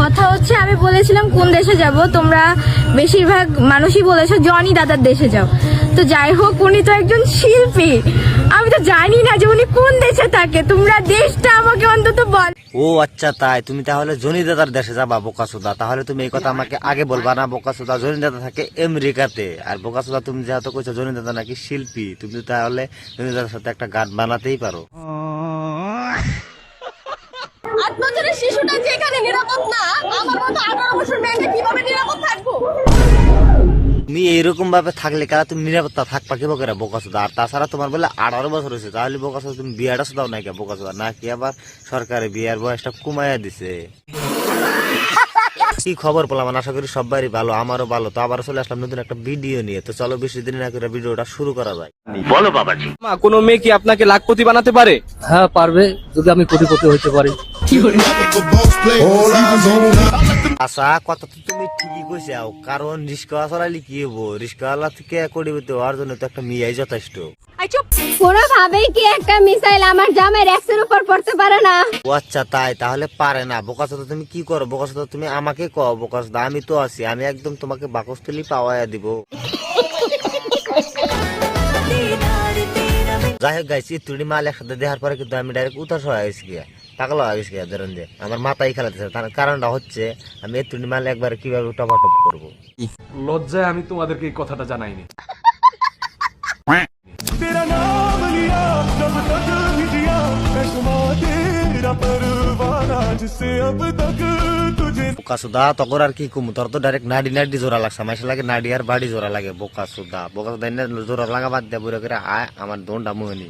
কথা হচ্ছে আমি বলেছিলাম কোন দেশে যাব, তোমরা বেশিরভাগ মানুষই বলেছো জনি দাদার দেশে যাও। তো যাই হোক, উনি তো একজন শিল্পী, আমি তো জানি না যে উনি কোন দেশে থাকে। তোমরা দেশটা আমাকে অন্তত বল। ও আচ্ছা, তাই তুমি তাহলে জনি দাদার দেশে যাবা বোকাসুদা? তাহলে তুমি এই কথা আমাকে আগে বলবা না বোকাসুদা? জনি দাদা থাকে আমেরিকাতে। আর বোকাসুদা তুমি যেহেতু কইছো জনি দাদা নাকি শিল্পী, তুমি তাহলে জনি দাদার সাথে একটা গান বানাতেই পারো। 8 বছরের শিশুটা যে এখানে নিরাপদ না, আমার মতো 18 বছর মেয়েটা কিভাবে নিরাপদ থাকবো? তুমি এইরকম ভাবে থাকলে কারা তুমি নিরাপত্তা থাকবা কি বকেরা বোকাসুদা? আর তাছাড়া তোমার বলে 18 বছর হয়েছে, তাহলে বোকাসুদা তুমি বিয়াটা শুধাও নাই কে বোকাসুদা? নাকি আবার সরকারে বিয়ার বয়সটা কমাইয়া দিছে? কি খবর পেলাম? আশা করি সবারই ভালো, আমারও ভালো। তো আবার চলে আসলাম নতুন একটা ভিডিও নিয়ে। তো চলো বেশি দিন না করে ভিডিওটা শুরু করা যায়। বলো বাবাজি। কোনো মেয়ে কি আপনাকে লাখপতি বানাতে পারে? হ্যাঁ পারবে, যদি আমি কোটিপতি হইতে পারি। আচ্ছা, কথা তো তুমি ঠিকই কইছাও, কারণ রিস্কা চলাইলে কি হবো? রিস্কাওয়ালা থেকে কোটিপতি হওয়ার জন্য তো একটা মেয়েই যথেষ্ট। কোনোভাবেই কি একটা মিসাইল আমার জামাইয়ের এক্সের উপর পড়তে পারে না? ও আচ্ছা, তাই? তাহলে পারে না। বোকাসুদা তুমি কি করো বোকাসুদা? তুমি আমাকে কও বোকাসুদা, আমি তো আছি, আমি একদম তোমাকে বাকস্থলি পাওয়াইয়া দিব। যাই হোক গাইছি, তুই মাল একসাথে দেওয়ার পরে কিন্তু আমি ডাইরেক্ট উতাস হয়ে গেছি গিয়া, টাকলা হয়ে গেছি গিয়া, ধরেন যে আমার মাথায় খেলাতেছে। তার কারণটা হচ্ছে আমি তুই মাল একবার কিভাবে টপাটপ করবো। লজ্জায় আমি তোমাদেরকে এই কথাটা জানাইনি। বোকাসুদা তখন আর কি কমু, তোর তো ডাইরেক্ট নাডি নাডি জোড়া লাগছে, মাসে লাগে নাডি আর বাড়ি জোড়া লাগে। বোকাসুদা বোকাসুদা জোড়া লাগা বাদ দেয়া বুড়ো করে আয় আমার দোনটা মুহনি।